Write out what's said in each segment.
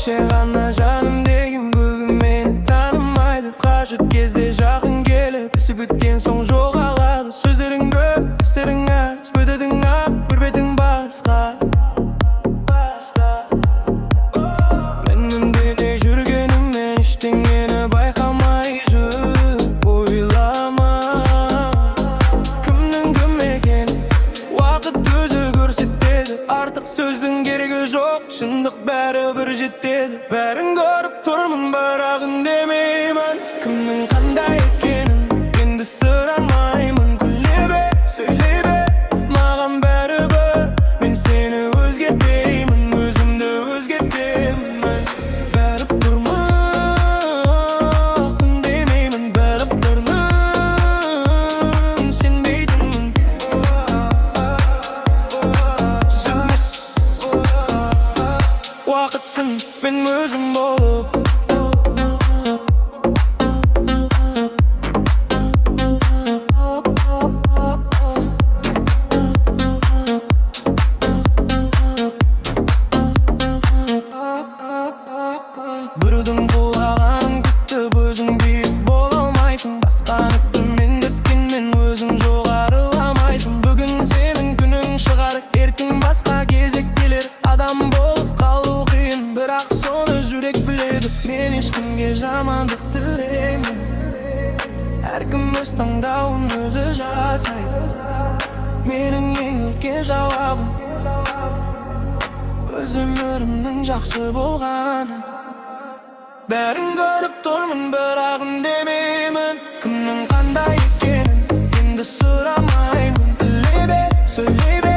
кеше ғана жаным деген бүгін мені танымайды. Қажет кезде жақын келіп ісі біткен соң жоғалады. Сөздерің көп, істерің аз, бөтедің ақ, бір бетің басқа. Мен үндемей жүргеніммен ештеңені байқамай жүр. Ойлама кімнің кім екенін, уақыт өзі көрсетеді. Артық сөздің керегі жоқ, шындық бәрібір жетеді. Бәрін көріп тұрмын, бірақ үндемеймін. Кімнің қандай екенін енді сұрамаймын. Күле бе, сөйле бе, маған бәрібір. Мен сені өзгертпеймін, өзімді өзгертемін. Бәріп тұрмын, үндемеймін. Бәріп тұрмын, сенбейтінмін. Сөнбес уақытсың, мен өзім болып. Біреудің қолағанын күтіп өзің биік бола алмайсың. Басқаны төмендеткенмен өзің жоғарыламайсың. Бүгін сенің күнің шығар, еркін басқа кезек келер. Адам болып қалу қиын, бірақ соны жүрек біледі. Мен ешкімге жамандық тілеймін. Әркім өз таңдауын өзі жасайды. Менің ең үлкен жауабым өз өмірімнің жақсы болғаны. Бәрін көріп тұрмын, бірақ үндемеймін. Кімнің қандай екенін енді сұрамаймын. Біле бе, сөйле бе,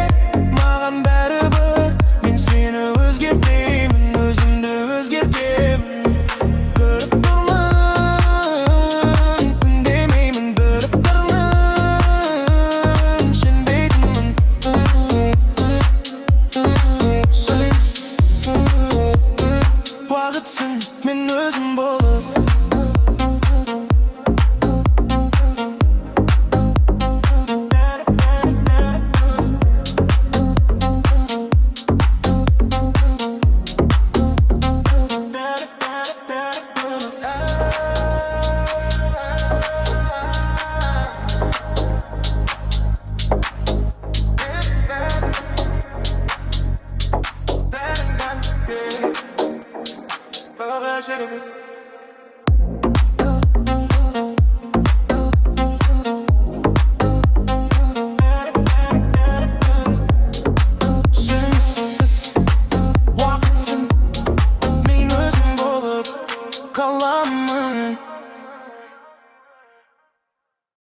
маған бәрібір. Мен сені өзгертемін, өзімді өзгертемін. Көріп тұрмын, үндемеймін. Біліп тұрмын, сенбейтінмін. Уақытсың, мен өзім болып. Бәрін